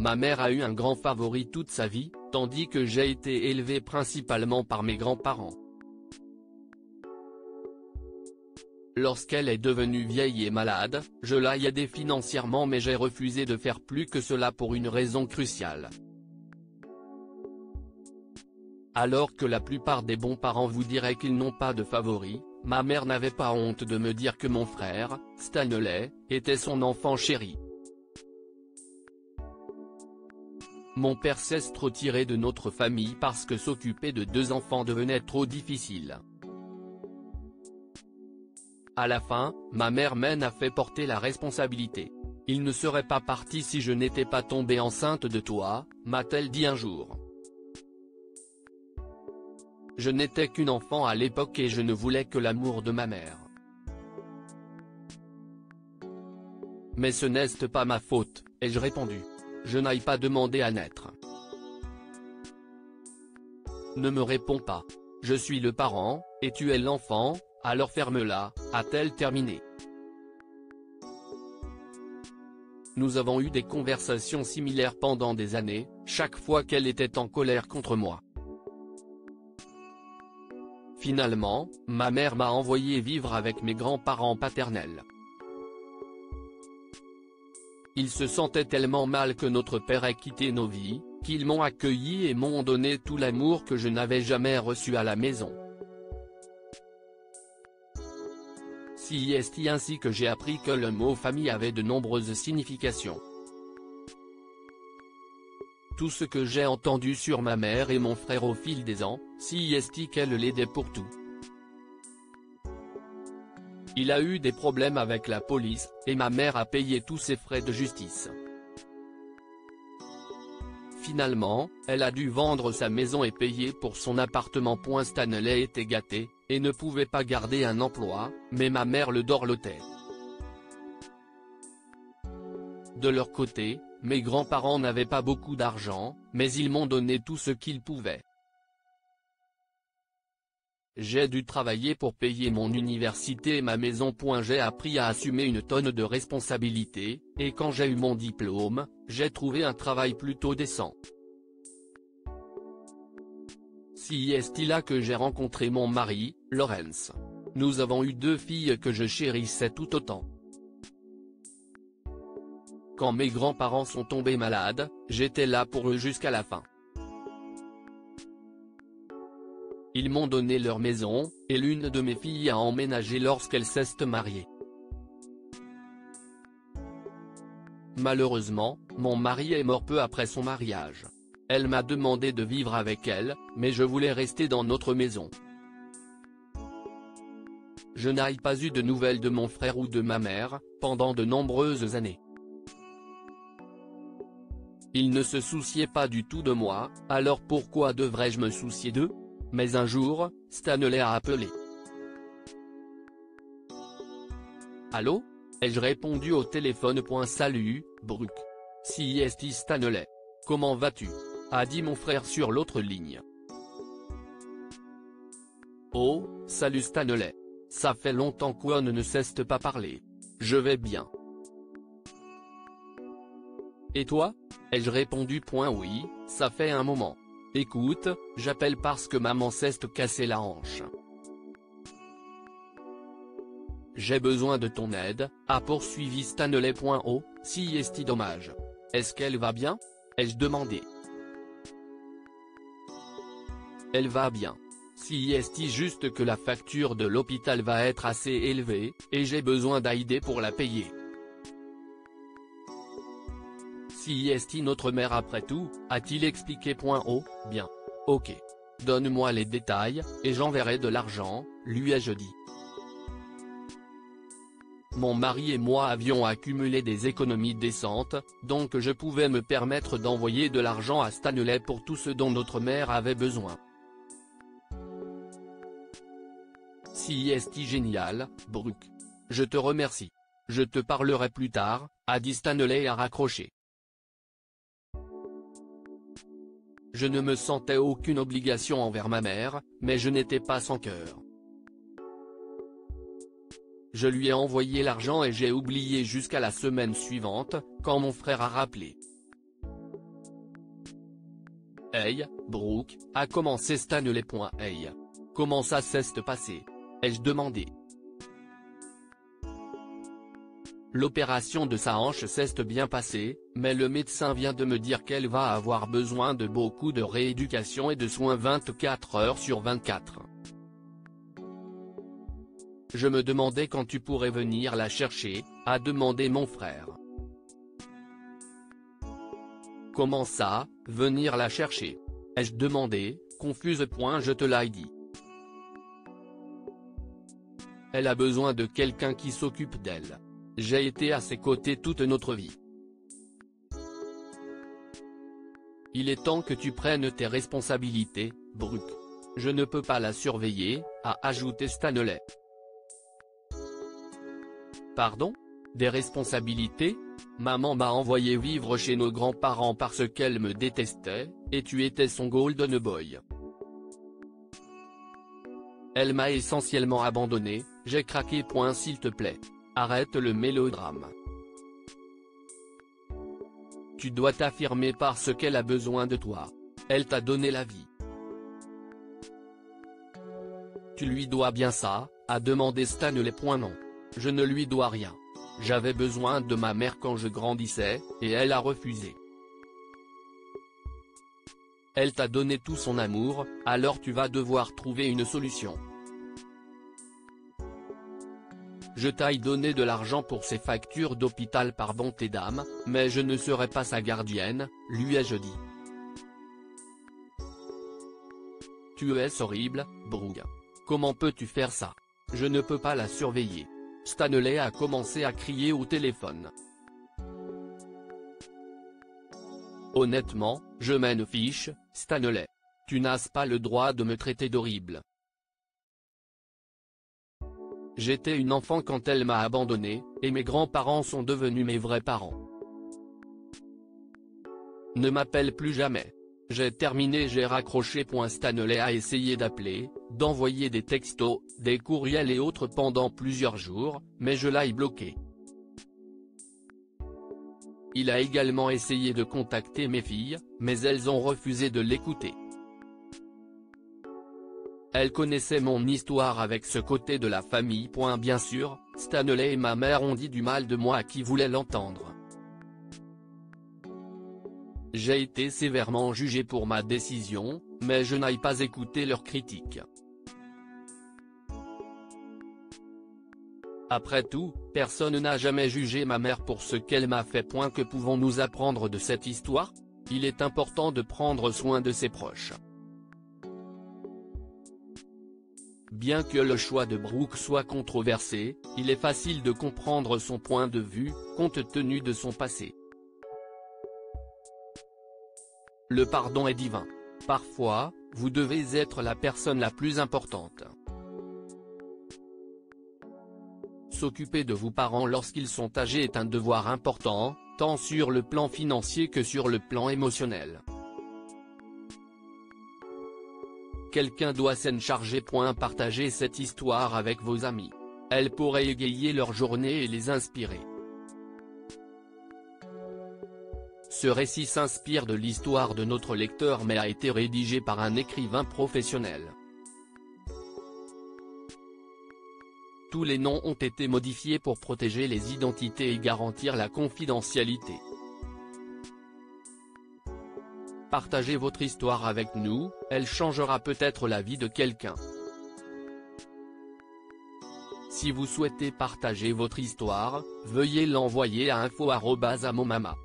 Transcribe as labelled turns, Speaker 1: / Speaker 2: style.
Speaker 1: Ma mère a eu un grand favori toute sa vie, tandis que j'ai été élevé principalement par mes grands-parents. Lorsqu'elle est devenue vieille et malade, je l'ai aidée financièrement mais j'ai refusé de faire plus que cela pour une raison cruciale. Alors que la plupart des bons parents vous diraient qu'ils n'ont pas de favoris, ma mère n'avait pas honte de me dire que mon frère, Stanley, était son enfant chéri. Mon père s'est retiré de notre famille parce que s'occuper de 2 enfants devenait trop difficile. À la fin, ma mère m'en a fait porter la responsabilité. « Il ne serait pas parti si je n'étais pas tombée enceinte de toi », m'a-t-elle dit un jour. Je n'étais qu'une enfant à l'époque et je ne voulais que l'amour de ma mère. Mais ce n'est pas ma faute, ai-je répondu. Je n'ai pas demandé à naître. Ne me réponds pas. Je suis le parent, et tu es l'enfant, alors ferme-la, a-t-elle terminé. Nous avons eu des conversations similaires pendant des années, chaque fois qu'elle était en colère contre moi. Finalement, ma mère m'a envoyé vivre avec mes grands-parents paternels. Ils se sentaient tellement mal que notre père ait quitté nos vies, qu'ils m'ont accueilli et m'ont donné tout l'amour que je n'avais jamais reçu à la maison. C'est ainsi que j'ai appris que le mot famille avait de nombreuses significations. Tout ce que j'ai entendu sur ma mère et mon frère au fil des ans, c'est qu'elle l'aidait pour tout. Il a eu des problèmes avec la police, et ma mère a payé tous ses frais de justice. Finalement, elle a dû vendre sa maison et payer pour son appartement. Stanley était gâté, et ne pouvait pas garder un emploi, mais ma mère le dorlotait. De leur côté, mes grands-parents n'avaient pas beaucoup d'argent, mais ils m'ont donné tout ce qu'ils pouvaient. J'ai dû travailler pour payer mon université et ma maison. J'ai appris à assumer une tonne de responsabilités, et quand j'ai eu mon diplôme, j'ai trouvé un travail plutôt décent. C'est là que j'ai rencontré mon mari, Lawrence. Nous avons eu 2 filles que je chérissais tout autant. Quand mes grands-parents sont tombés malades, j'étais là pour eux jusqu'à la fin. Ils m'ont donné leur maison, et l'une de mes filles a emménagé lorsqu'elle s'est mariée. Malheureusement, mon mari est mort peu après son mariage. Elle m'a demandé de vivre avec elle, mais je voulais rester dans notre maison. Je n'ai pas eu de nouvelles de mon frère ou de ma mère, pendant de nombreuses années. Ils ne se souciaient pas du tout de moi, alors pourquoi devrais-je me soucier d'eux? Mais un jour, Stanley a appelé. Allô? Ai-je répondu au téléphone. Salut, Brooke. C'est Stanley. Comment vas-tu? A dit mon frère sur l'autre ligne. Oh, salut Stanley. Ça fait longtemps qu'on ne s'est pas parlé. Je vais bien. Et toi? Ai-je répondu. Oui, ça fait un moment. Écoute, j'appelle parce que maman s'est cassé la hanche. J'ai besoin de ton aide, a poursuivi Stanley. Oh, c'est dommage. Est-ce qu'elle va bien? Ai-je demandé. Elle va bien. C'est juste que la facture de l'hôpital va être assez élevée, et j'ai besoin d'aider pour la payer. C'est notre mère après tout, a-t-il expliqué. Oh, bien. Ok. Donne-moi les détails, et j'enverrai de l'argent, lui ai-je dit. Mon mari et moi avions accumulé des économies décentes, donc je pouvais me permettre d'envoyer de l'argent à Stanley pour tout ce dont notre mère avait besoin. C'est génial, Brooke. Je te remercie. Je te parlerai plus tard, a dit Stanley et a raccroché. Je ne me sentais aucune obligation envers ma mère, mais je n'étais pas sans cœur. Je lui ai envoyé l'argent et j'ai oublié jusqu'à la semaine suivante, quand mon frère a rappelé. Hey, Brooke, a commencé Stanley. Hey. Comment ça s'est passé? Ai-je demandé. L'opération de sa hanche s'est bien passée, mais le médecin vient de me dire qu'elle va avoir besoin de beaucoup de rééducation et de soins 24 heures sur 24. Je me demandais quand tu pourrais venir la chercher, a demandé mon frère. Comment ça, venir la chercher? Ai-je demandé, confuse. Je te l'ai dit. Elle a besoin de quelqu'un qui s'occupe d'elle. J'ai été à ses côtés toute notre vie. Il est temps que tu prennes tes responsabilités, Brooke. Je ne peux pas la surveiller, a ajouté Stanley. Pardon? Des responsabilités? Maman m'a envoyé vivre chez nos grands-parents parce qu'elle me détestait, et tu étais son golden boy. Elle m'a essentiellement abandonné, j'ai craqué. S'il te plaît. Arrête le mélodrame. Tu dois t'affirmer parce qu'elle a besoin de toi. Elle t'a donné la vie. Tu lui dois bien ça, a demandé Stanley. Non. Je ne lui dois rien. J'avais besoin de ma mère quand je grandissais, et elle a refusé. Elle t'a donné tout son amour, alors tu vas devoir trouver une solution. Je t'ai donné de l'argent pour ses factures d'hôpital par bonté d'âme, mais je ne serai pas sa gardienne, lui ai-je dit. Tu es horrible, Brooke. Comment peux-tu faire ça? Je ne peux pas la surveiller. Stanley a commencé à crier au téléphone. Honnêtement, je m'en fiche, Stanley. Tu n'as pas le droit de me traiter d'horrible. J'étais une enfant quand elle m'a abandonné, et mes grands-parents sont devenus mes vrais parents. Ne m'appelle plus jamais. J'ai terminé. J'ai raccroché. Stanley a essayé d'appeler, d'envoyer des textos, des courriels et autres pendant plusieurs jours, mais je l'ai bloqué. Il a également essayé de contacter mes filles, mais elles ont refusé de l'écouter. Elle connaissait mon histoire avec ce côté de la famille. Bien sûr, Stanley et ma mère ont dit du mal de moi à qui voulait l'entendre. J'ai été sévèrement jugé pour ma décision, mais je n'ai pas écouté leurs critiques. Après tout, personne n'a jamais jugé ma mère pour ce qu'elle m'a fait. Que pouvons-nous apprendre de cette histoire? Il est important de prendre soin de ses proches. Bien que le choix de Brooke soit controversé, il est facile de comprendre son point de vue, compte tenu de son passé. Le pardon est divin. Parfois, vous devez être la personne la plus importante. S'occuper de vos parents lorsqu'ils sont âgés est un devoir important, tant sur le plan financier que sur le plan émotionnel. Quelqu'un doit s'en charger. Partagez cette histoire avec vos amis. Elle pourrait égayer leur journée et les inspirer. Ce récit s'inspire de l'histoire de notre lecteur mais a été rédigé par un écrivain professionnel. Tous les noms ont été modifiés pour protéger les identités et garantir la confidentialité. Partagez votre histoire avec nous, elle changera peut-être la vie de quelqu'un. Si vous souhaitez partager votre histoire, veuillez l'envoyer à info@amomama.com.